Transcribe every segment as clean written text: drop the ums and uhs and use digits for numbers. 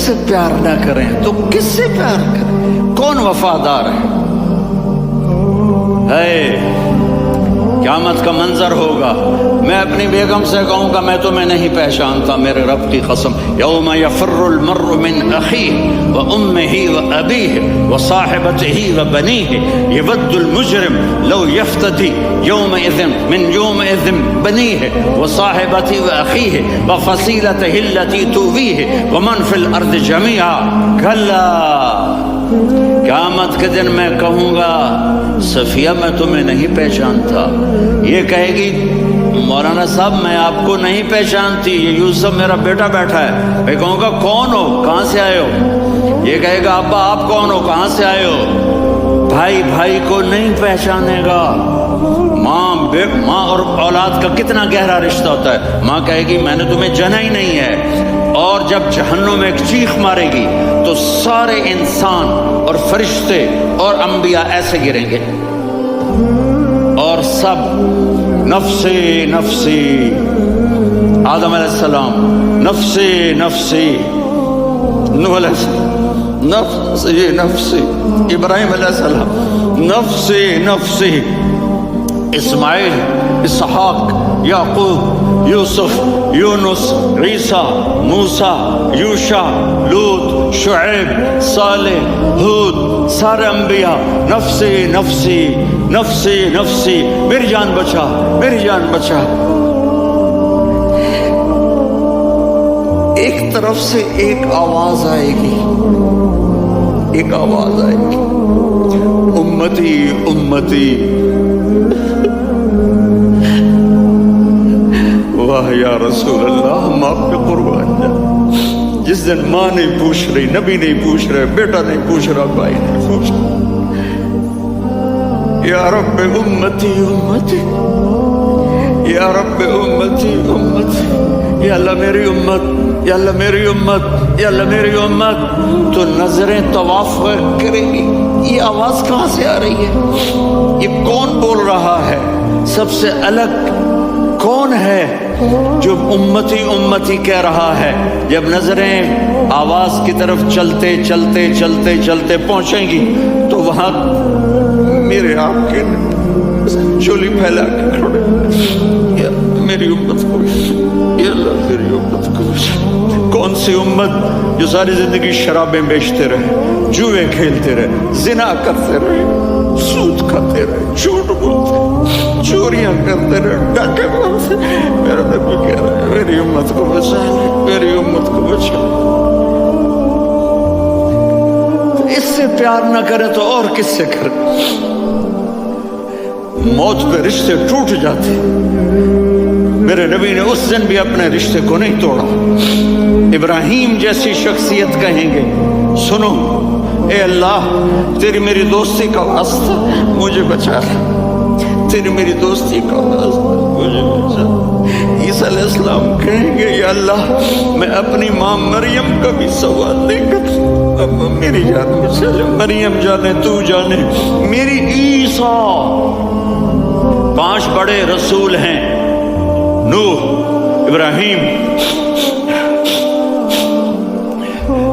سے پیار نہ کریں تو کس سے پیار کریں؟ کون وفادار ہے؟ قیامت کا منظر ہوگا، میں اپنی بیگم سے کہوں گا میں تمہیں نہیں پہچانتا، میرے رب کی قسم، یوم یفر المرء من اخیہ وامہ وابیہ وصاحبتہ وبنیہ یود المجرم لو یفتدی یومئذ من یومئذ بنیہ وصاحبتہ واخیہ وفصیلتہ التی تؤویہ ومن فی الارض جمیعا کلا، قیامت کے دن میں کہوں گا صفیہ میں تمہیں نہیں پہچانتا، یہ کہے گی مولانا صاحب میں آپ کو نہیں پہچانتی، یہ یوسف میرا بیٹا بیٹھا ہے، میں کہوں گا کون ہو، کہاں سے آئے ہو؟ یہ کہے گا ابا آپ کون ہو، کہاں سے آئے ہو؟ بھائی بھائی کو نہیں پہچانے گا۔ ماں اور اولاد کا کتنا گہرا رشتہ ہوتا ہے، ماں کہے گی میں نے تمہیں جنا ہی نہیں ہے، اور جب جہنم میں ایک چیخ مارے گی تو سارے انسان اور فرشتے اور انبیاء ایسے گریں گے اور سب نفسی نفسی، آدم علیہ السلام نفسی نفسی، نوح علیہ السلام نفسی نفسی، ابراہیم علیہ السلام نفسی نفسی، اسماعیل، اسحاق، یعقوب، یوسف، یونس، عیسیٰ، موسیٰ، یوشع، لوط، شعیب، صالح، ہود، سارے انبیاء نفسی نفسی نفسی نفسی، میری جان بچا میری جان بچا۔ ایک طرف سے ایک آواز آئے گی، ایک آواز آئے گی، امتی امتی، واہ یا رسول اللہ ہم آپ پہ قربان جائیں۔ جس دن ماں نہیں پوچھ رہی، نبی نہیں پوچھ رہے، بیٹا نہیں پوچھ رہا، بھائی نہیں پوچھ رہا، یا رب امتی امتی، یا رب امتی امتی، یا اللہ میری امت، یا اللہ میری امت، یا اللہ میری امت۔ تو نظریں طواف کرے گی، یہ آواز کہاں سے آ رہی ہے؟ یہ کون بول رہا ہے؟ سب سے الگ کون ہے جو امتی امتی کہہ رہا ہے؟ جب نظریں آواز کی طرف چلتے چلتے چلتے چلتے پہنچیں گی تو وہاں میرے آپ کے چولی پھیلا کے کھڑے، یا میری امت کو، یا اللہ میری امت کو۔ کون سی امت جو ساری زندگی شرابیں بیچتے رہے، جوئے کھیلتے رہے، زنا کرتے رہے، سود کھاتے رہے، جھوٹ بولتے، چوریاں کرتے رہے، ڈاکے مارتے۔ میرا نبی کہہ رہا ہے میری امت کو بچا، میری امت کو بچا۔ اس سے پیار نہ کرے تو اور کس سے کرے؟ موت پہ رشتے ٹوٹ جاتے، میرے نبی نے اس دن بھی اپنے رشتے کو نہیں توڑا۔ ابراہیم جیسی شخصیت کہیں گے سنو اے اللہ تیری میری دوستی کا واسطہ مجھے بچا لے، تیری میری دوستی کا واسطہ مجھے بچا لے۔ عیسیٰ علیہ السلام کہیں گے یا اللہ میں اپنی ماں مریم کا بھی سوال نہیں کرتا، میری جان بچا لے، مریم جانے تو جانے میری عیسیٰ۔ 5 بڑے رسول ہیں، نوح، ابراہیم،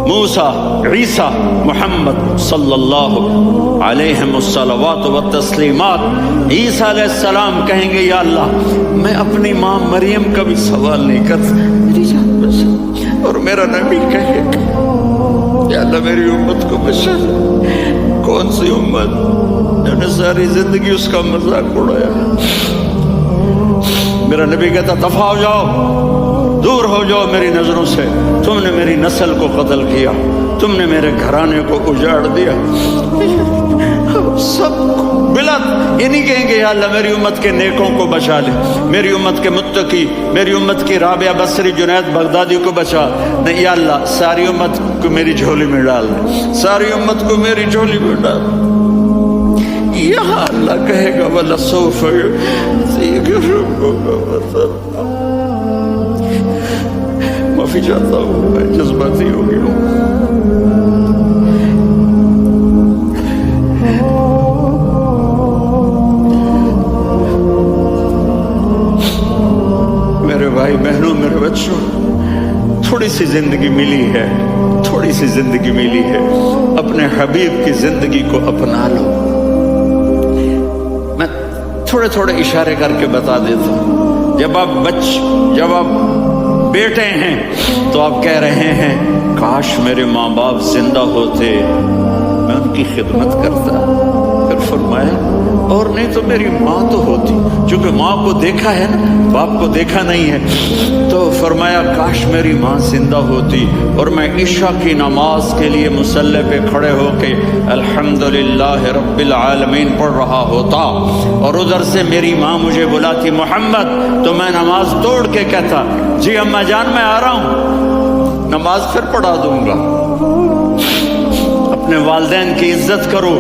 موسیٰ، عیسیٰ، محمد صلی اللہ علیہ الصلوات والتسلیمات۔ عیسیٰ علیہ السلام کہیں گے یا اللہ میں اپنی ماں مریم کا بھی سوال نہیں کرتا، میری جان بچا۔ اور میرا نبی کہے گا یا اللہ میری امت کو بچا۔ کون سی امت جو نے ساری زندگی اس کا مذاق اڑایا؟ میرا نبی کہتا دفع ہو جاؤ، دور ہو جاؤ میری نظروں سے، تم نے میری نسل کو قتل کیا، تم نے میرے گھرانے کو اجاڑ دیا۔ سب بلا یہ نہیں کہیں گے یا اللہ میری امت کے نیکوں کو بچا لے، میری امت کے متقی، میری امت کی رابعہ بصری، جنید بغدادی کو بچا، نہیں یا اللہ ساری امت کو میری جھولی میں ڈال دے، ساری امت کو میری جھولی میں ڈال دے۔ یہاں اللہ کہے گا وَلَسَوْفَ يُعْطِيكَ رَبُّكَ فَتَرْضَىٰ۔ معافی چاہتا ہوں میں جذباتی ہو گیا ہوں۔ میرے بھائی بہنوں، میرے بچوں، تھوڑی سی زندگی ملی ہے، تھوڑی سی زندگی ملی ہے، اپنے حبیب کی زندگی کو اپنا لو۔ میں تھوڑے تھوڑے اشارے کر کے بتا دیتا ہوں۔ جب آپ بیٹے ہیں تو آپ کہہ رہے ہیں کاش میرے ماں باپ زندہ ہوتے، میں ان کی خدمت کرتا۔ پھر فرمایا اور نہیں تو میری ماں تو ہوتی، چونکہ ماں کو دیکھا ہے نا، باپ کو دیکھا نہیں ہے، تو فرمایا کاش میری ماں زندہ ہوتی اور میں عشاء کی نماز کے لیے مصلی پہ کھڑے ہو کے الحمدللہ رب العالمین پڑھ رہا ہوتا، اور ادھر سے میری ماں مجھے بلاتی محمد، تو میں نماز توڑ کے کہتا جی اماں جان میں آ رہا ہوں، نماز پھر پڑھا دوں گا۔ اپنے والدین کی عزت کرو۔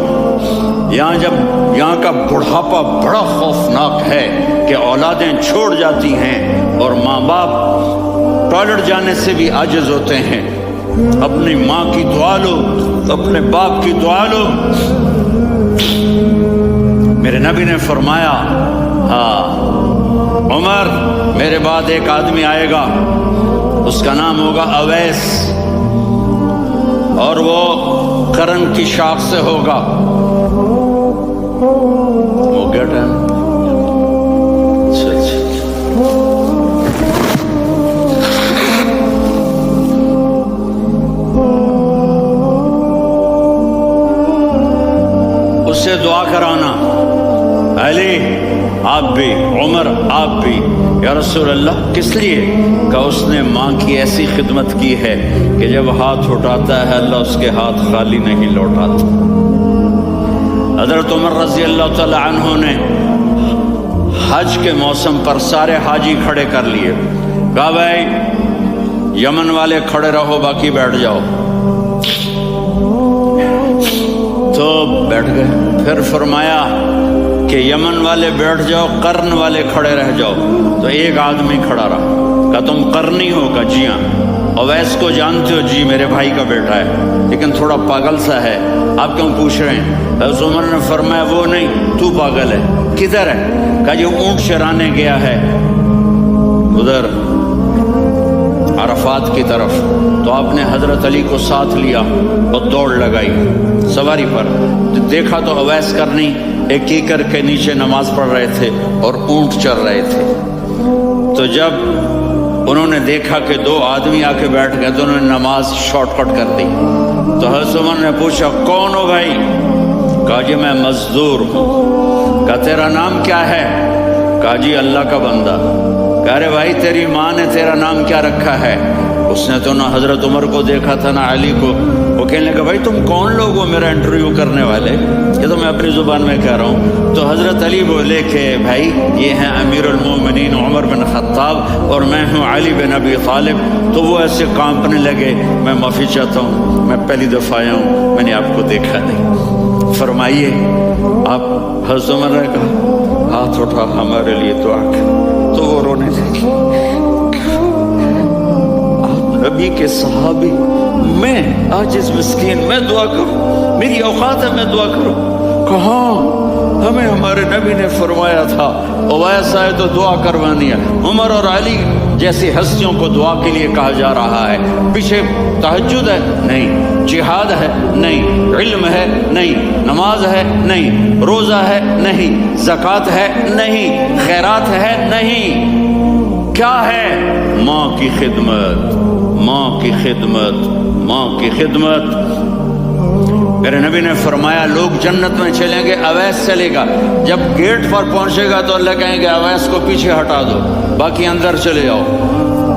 یہاں کا بڑھاپا بڑا خوفناک ہے کہ اولادیں چھوڑ جاتی ہیں اور ماں باپ ٹوائلٹ جانے سے بھی عاجز ہوتے ہیں۔ اپنی ماں کی دعا لو، اپنے باپ کی دعا لو۔ میرے نبی نے فرمایا ہاں عمر میرے بعد ایک آدمی آئے گا، اس کا نام ہوگا اویس، اور وہ قرن کی شاخ سے ہوگا۔ ہو گیا ٹائم؟ اس سے دعا کرانا، علی آپ بھی، عمر آپ بھی۔ یا رسول اللہ کس لیے؟ کہ اس نے ماں کی ایسی خدمت کی ہے کہ جب ہاتھ اٹھاتا ہے اللہ اس کے ہاتھ خالی نہیں لوٹاتا۔ حضرت عمر رضی اللہ تعالی عنہ نے حج کے موسم پر سارے حاجی کھڑے کر لیے، کہا بھائی یمن والے کھڑے رہو باقی بیٹھ جاؤ، تو بیٹھ گئے۔ پھر فرمایا کہ یمن والے بیٹھ جاؤ، قرن والے کھڑے رہ جاؤ، تو ایک آدمی کھڑا رہا، کہا تم قرنی ہو؟ کہا جی ہاں۔ اویس کو جانتے ہو؟ جی میرے بھائی کا بیٹا ہے لیکن تھوڑا پاگل سا ہے، آپ کیوں پوچھ رہے ہیں؟ حضرت عمر نے فرمایا وہ نہیں تو پاگل ہے، کدھر ہے؟ کہا جی اونٹ چرانے گیا ہے ادھر عرفات کی طرف۔ تو آپ نے حضرت علی کو ساتھ لیا اور دوڑ لگائی سواری پر، دیکھا تو اویس کرنی ایک کیکر کے نیچے نماز پڑھ رہے تھے اور اونٹ چر رہے تھے۔ تو جب انہوں نے دیکھا کہ دو آدمی آ کے بیٹھ گئے تو انہوں نے نماز شارٹ کٹ کر دی۔ تو حضرت عمر نے پوچھا کون ہو بھائی؟ کہا جی میں مزدور ہوں۔ کہا تیرا نام کیا ہے؟ کہا جی اللہ کا بندہ۔ کہا رے بھائی تیری ماں نے تیرا نام کیا رکھا ہے؟ اس نے تو نہ حضرت عمر کو دیکھا تھا نہ علی کو۔ وہ کہنے لگا بھائی تم کون لوگ ہو میرا انٹرویو کرنے والے؟ یہ تو میں اپنی زبان میں کہہ رہا ہوں۔ تو حضرت علی بولے کہ بھائی یہ ہیں امیر المومنین عمر بن خطاب اور میں ہوں علی بن ابی طالب۔ تو وہ ایسے کانپنے لگے، میں معافی چاہتا ہوں، میں پہلی دفعہ آیا ہوں، میں نے آپ کو دیکھا نہیں، فرمائیے آپ۔ حضرت عمر نے کہا ہاتھ اٹھا ہمارے لیے دعا کر۔ تو وہ رونے لگے، نبی کے صحابی، میں عاجز مسکین، میں دعا کروں؟ میری اوقات ہے میں دعا کروں؟ کہاں؟ ہمیں ہمارے نبی نے فرمایا تھا اویس آئے تو دعا کروانی ہے۔ عمر اور علی جیسی ہستیوں کو دعا کے لیے کہا جا رہا ہے۔ پیچھے تہجد ہے؟ نہیں۔ جہاد ہے؟ نہیں۔ علم ہے؟ نہیں۔ نماز ہے؟ نہیں۔ روزہ ہے؟ نہیں۔ زکوٰۃ ہے؟ نہیں۔ خیرات ہے؟ نہیں۔ کیا ہے؟ ماں کی خدمت، ماں کی خدمت، ماں کی خدمت۔ میرے نبی نے فرمایا لوگ جنت میں چلیں گے، اویس چلے گا، جب گیٹ پر پہنچے گا تو اللہ کہیں گے اویس کو پیچھے ہٹا دو، باقی اندر چلے جاؤ۔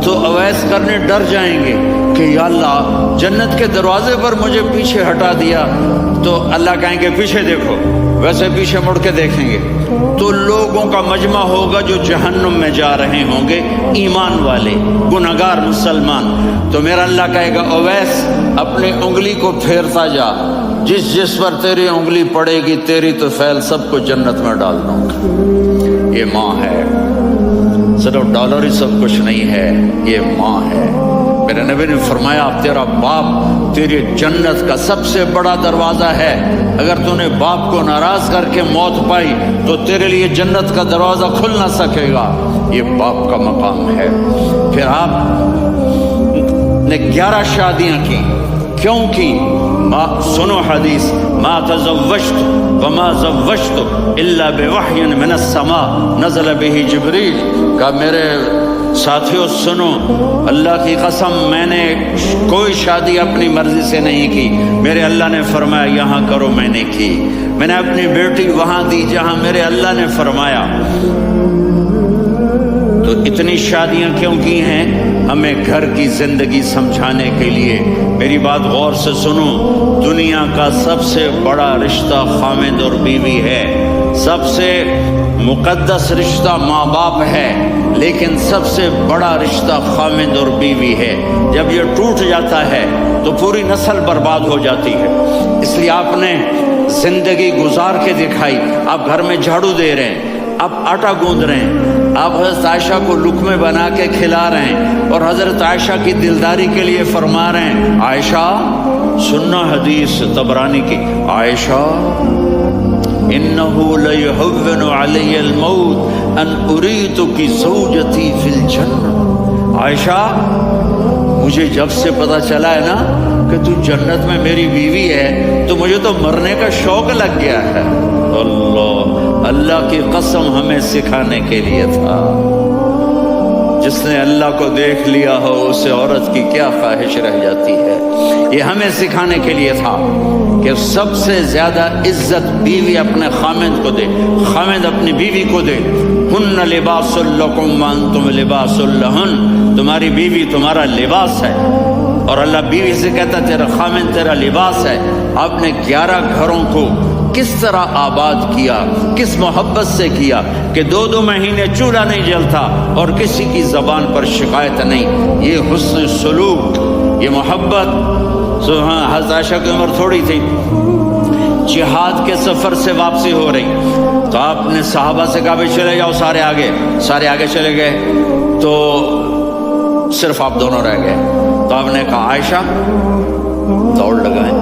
تو اویس کرنے ڈر جائیں گے کہ یا اللہ جنت کے دروازے پر مجھے پیچھے ہٹا دیا، تو اللہ کہیں گے پیچھے دیکھو، ویسے پیچھے مڑ کے دیکھیں گے تو لوگوں کا مجمع ہوگا جو جہنم میں جا رہے ہوں گے، ایمان والے گنہگار مسلمان۔ تو میرا اللہ کہے گا اویس اپنی انگلی کو پھیرتا جا، جس جس پر تیری انگلی پڑے گی تیری تو فیل سب کو جنت میں ڈال دوں گا۔ یہ ماں ہے، صرف ڈالر ہی سب کچھ نہیں ہے، یہ ماں ہے۔ میرے نبی نے فرمایا تیرا باپ تیری جنت کا سب سے بڑا دروازہ ہے، اگر تو نے باپ کو ناراض کر کے موت پائی تو تیرے لیے جنت کا دروازہ کھل نہ سکے گا، یہ باپ کا مقام ہے۔ پھر آپ نے 11 شادیاں کی، کیوں کی؟ سنو حدیث، ما تزوجت وما زوجت الا بوحی من السماء نزل به جبریل، کہ میرے ساتھیوں سنو، اللہ کی قسم میں نے کوئی شادی اپنی مرضی سے نہیں کی، میرے اللہ نے فرمایا یہاں کرو، میں نے کی۔ میں نے اپنی بیٹی وہاں دی جہاں میرے اللہ نے فرمایا۔ تو اتنی شادیاں کیوں کی ہیں؟ ہمیں گھر کی زندگی سمجھانے کے لیے۔ میری بات غور سے سنو، دنیا کا سب سے بڑا رشتہ خاوند اور بیوی ہے، سب سے مقدس رشتہ ماں باپ ہے، لیکن سب سے بڑا رشتہ خاوند اور بیوی ہے۔ جب یہ ٹوٹ جاتا ہے تو پوری نسل برباد ہو جاتی ہے۔ اس لیے آپ نے زندگی گزار کے دکھائی۔ آپ گھر میں جھاڑو دے رہے ہیں، آپ آٹا گوندھ رہے ہیں، آپ حضرت عائشہ کو لقمے بنا کے کھلا رہے ہیں، اور حضرت عائشہ کی دلداری کے لیے فرما رہے ہیں، عائشہ سننا حدیث طبرانی کی، عائشہ انہو لیہون علی الموت ان اریتک زوجتی فی الجنہ۔ عائشہ مجھے جب سے پتا چلا ہے نا کہ تو جنت میں میری بیوی ہے تو مجھے تو مرنے کا شوق لگ گیا ہے۔ اللہ کی قسم ہمیں سکھانے کے لیے تھا۔ جس نے اللہ کو دیکھ لیا ہو اسے عورت کی کیا خواہش رہ جاتی ہے۔ یہ ہمیں سکھانے کے لیے تھا کہ سب سے زیادہ عزت بیوی اپنے خاوند کو دے، خاوند اپنی بیوی کو دے۔ ہن لباس لکم وانتم لباس لہن، تمہاری بیوی تمہارا لباس ہے، اور اللہ بیوی سے کہتا تیرا خاوند تیرا لباس ہے۔ آپ نے 11 گھروں کو کس طرح آباد کیا، کس محبت سے کیا کہ 2 مہینے چولہا نہیں جلتا اور کسی کی زبان پر شکایت نہیں۔ یہ حسن سلوک، یہ محبت۔ حضرت عائشہ کی عمر تھوڑی تھی، جہاد کے سفر سے واپسی ہو رہی، تو آپ نے صحابہ سے کہا بھی چلے جاؤ سارے آگے چلے گئے، تو صرف آپ دونوں رہ گئے۔ تو آپ نے کہا عائشہ دوڑ لگائیں۔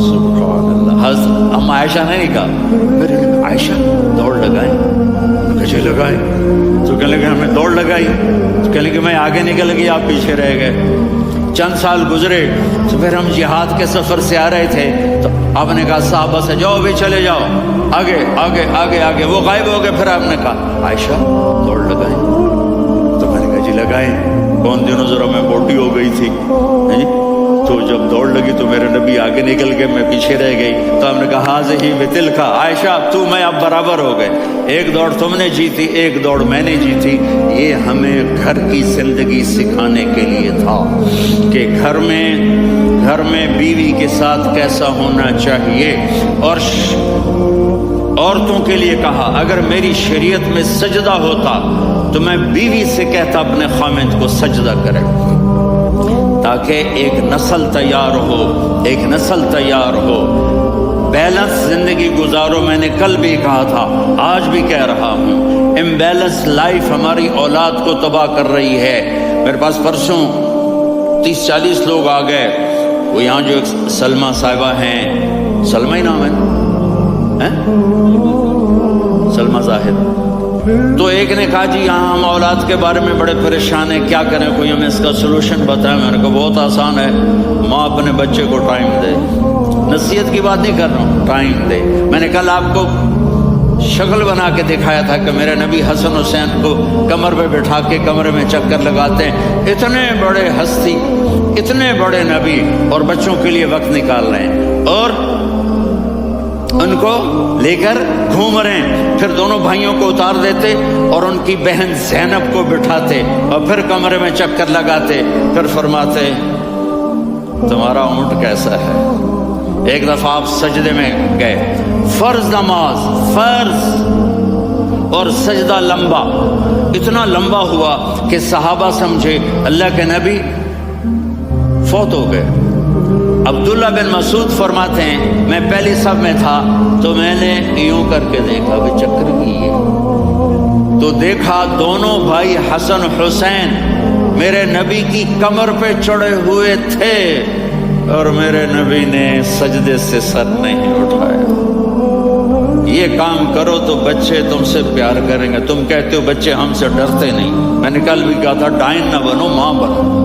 سبحان اللہ، حضرت اما عائشہ نے نہیں کہا، میرے عائشہ دوڑ لگائیں، کچھ لگائیں، تو کہنے لگے ہمیں دوڑ لگائی، تو کہنے لگے میں آگے نکل گئی آپ پیچھے رہ گئے۔ چند سال گزرے تو پھر ہم جہاد کے سفر سے آ رہے تھے، تو آپ نے کہا صحابہ سے جاؤ بھی چلے جاؤ آگے آگے آگے آگے، وہ غائب ہو گئے۔ پھر آپ نے کہا عائشہ دوڑ لگائیں، تو میں نے کہا جی لگائیں۔ کون دنوں ذرا میں موٹی ہو گئی تھی، تو جب دوڑ لگی تو میرے نبی آگے نکل گئے، میں پیچھے رہ گئی۔ تو ہم نے کہا ہاذہ بتلک، عائشہ تو میں اب برابر ہو گئے، ایک دوڑ تم نے جیتی ایک دوڑ میں نے جیتی۔ یہ ہمیں گھر کی زندگی سکھانے کے لیے تھا کہ گھر میں بیوی کے ساتھ کیسا ہونا چاہیے۔ اور عورتوں کے لیے کہا اگر میری شریعت میں سجدہ ہوتا تو میں بیوی سے کہتا اپنے خاوند کو سجدہ کرے، تاکہ ایک نسل تیار ہو، بیلنس زندگی گزارو۔ میں نے کل بھی کہا تھا، آج بھی کہہ رہا ہوں، امبیلنس لائف ہماری اولاد کو تباہ کر رہی ہے۔ میرے پاس پرسوں 30-40 لوگ آ گئے، وہ یہاں جو ایک سلمہ صاحبہ ہیں، سلمہ ہی نام ہے، سلمہ زاہد، تو ایک نے کہا جی یہاں ہم اولاد کے بارے میں بڑے پریشان ہیں، کیا کریں، کوئی ہمیں اس کا سلوشن بتائیں۔ میں نے کہا بہت آسان ہے، ماں اپنے بچے کو ٹائم دے، نصیحت کی بات نہیں کر رہا ہوں، ٹائم دے۔ میں نے کل آپ کو شکل بنا کے دکھایا تھا کہ میرے نبی حسن حسین کو کمر پہ بٹھا کے کمرے میں چکر لگاتے ہیں۔ اتنے بڑے ہستی، اتنے بڑے نبی، اور بچوں کے لیے وقت نکال رہے ہیں، اور ان کو لے کر گھوم رہے ہیں۔ پھر دونوں بھائیوں کو اتار دیتے اور ان کی بہن زینب کو بٹھاتے اور پھر کمرے میں چکر لگاتے، پھر فرماتے تمہارا اونٹ کیسا ہے۔ ایک دفعہ آپ سجدے میں گئے، فرض نماز، فرض، اور سجدہ لمبا، اتنا لمبا ہوا کہ صحابہ سمجھے اللہ کے نبی فوت ہو گئے۔ عبداللہ بن مسعود فرماتے ہیں میں پہلی صف میں تھا تو میں نے یوں کر کے دیکھا کہ چکر کی ہے، تو دیکھا دونوں بھائی حسن حسین میرے نبی کی کمر پہ چڑھے ہوئے تھے، اور میرے نبی نے سجدے سے سر نہیں اٹھایا۔ یہ کام کرو تو بچے تم سے پیار کریں گے۔ تم کہتے ہو بچے ہم سے ڈرتے نہیں، میں نے کل بھی کہا تھا ڈائن نہ بنو، ماں بنو۔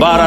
12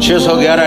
611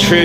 6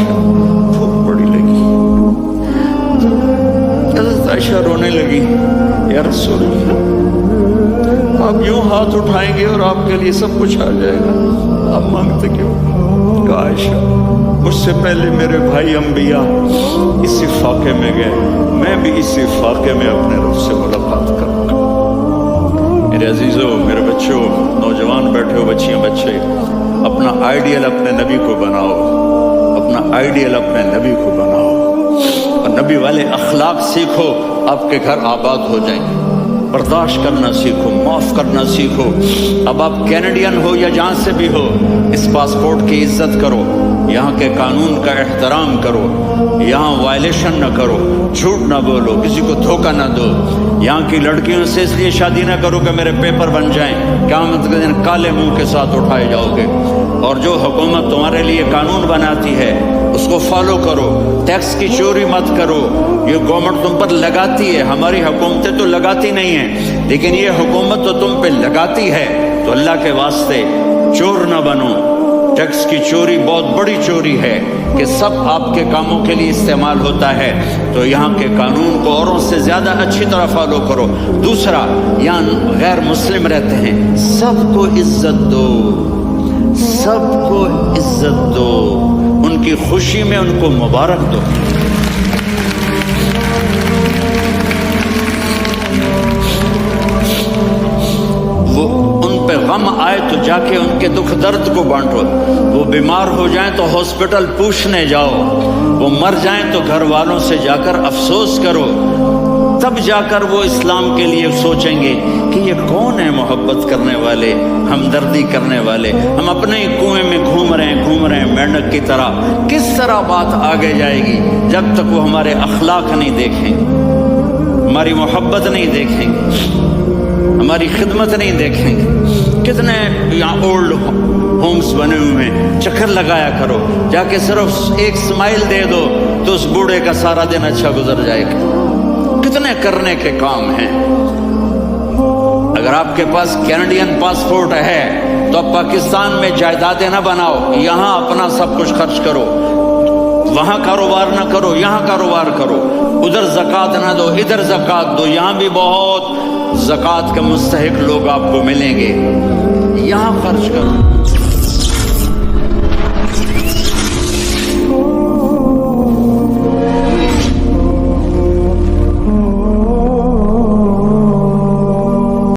عائشہ بھوک بڑی لگی. حضرت عائشہ رونے لگی. یا رسول اللہ آپ یوں ہاتھ اٹھائیں گے اور آپ کے لیے سب کچھ آ جائے گا, آپ مانگتے کیوں؟ کہا عائشہ مجھ سے پہلے میرے بھائی انبیاء اسی فاقے میں گئے, میں بھی اسی فاقے میں اپنے رب سے ملاقات کروں گا. میرے عزیزوں, میرے بچوں, نوجوان بیٹھے ہو, بچیاں بچے, اپنا آئیڈیل اپنے نبی کو بناؤ, اپنا آئیڈیل اپنے نبی کو بناؤ, اور نبی والے اخلاق سیکھو, آپ کے گھر آباد ہو جائیں گے. برداشت کرنا سیکھو, معاف کرنا سیکھو. اب آپ کینیڈین ہو یا جہاں سے بھی ہو, اس پاسپورٹ کی عزت کرو, یہاں کے قانون کا احترام کرو, یہاں وائلیشن نہ کرو, جھوٹ نہ بولو, کسی کو دھوکہ نہ دو. یہاں کی لڑکیوں سے اس لیے شادی نہ کرو کہ میرے پیپر بن جائیں, قیامت کے دن کالے منہ کے ساتھ اٹھائے جاؤ گے. اور جو حکومت تمہارے لیے قانون بناتی ہے اس کو فالو کرو. ٹیکس کی چوری مت کرو, یہ گورنمنٹ تم پر لگاتی ہے, ہماری حکومتیں تو لگاتی نہیں ہیں, لیکن یہ حکومت تو تم پہ لگاتی ہے. تو اللہ کے واسطے چور نہ بنو. ٹیکس کی چوری بہت بڑی چوری ہے کہ سب آپ کے کاموں کے لیے استعمال ہوتا ہے. تو یہاں کے قانون کو اوروں سے زیادہ اچھی طرح فالو کرو. دوسرا, یہاں غیر مسلم رہتے ہیں, سب کو عزت دو, سب کو عزت دو, ان کی خوشی میں ان کو مبارک دو. وہ ان پہ غم آئے تو جا کے ان کے دکھ درد کو بانٹو. وہ بیمار ہو جائیں تو ہاسپٹل پوچھنے جاؤ, وہ مر جائیں تو گھر والوں سے جا کر افسوس کرو. تب جا کر وہ اسلام کے لیے سوچیں گے کہ یہ کون ہے محبت کرنے والے, ہمدردی کرنے والے. ہم اپنے ہی کنویں میں گھوم رہے ہیں مینڈک کی طرح. کس طرح بات آگے جائے گی جب تک وہ ہمارے اخلاق نہیں دیکھیں گے, ہماری محبت نہیں دیکھیں گے, ہماری خدمت نہیں دیکھیں گے. کتنے یہاں اولڈ ہومز بنے ہوئے ہیں, چکر لگایا کرو, جا کے صرف ایک سمائل دے دو تو اس بوڑھے کا سارا دن اچھا گزر جائے گا. کتنے کرنے کے کام ہیں. اگر آپ کے پاس کینیڈین پاسپورٹ ہے تو اب پاکستان میں جائیدادیں نہ بناؤ, یہاں اپنا سب کچھ خرچ کرو. وہاں کاروبار نہ کرو, یہاں کاروبار کرو. ادھر زکوٰۃ نہ دو, ادھر زکوٰۃ دو. یہاں بھی بہت زکوٰۃ کے مستحق لوگ آپ کو ملیں گے, یہاں خرچ کرو.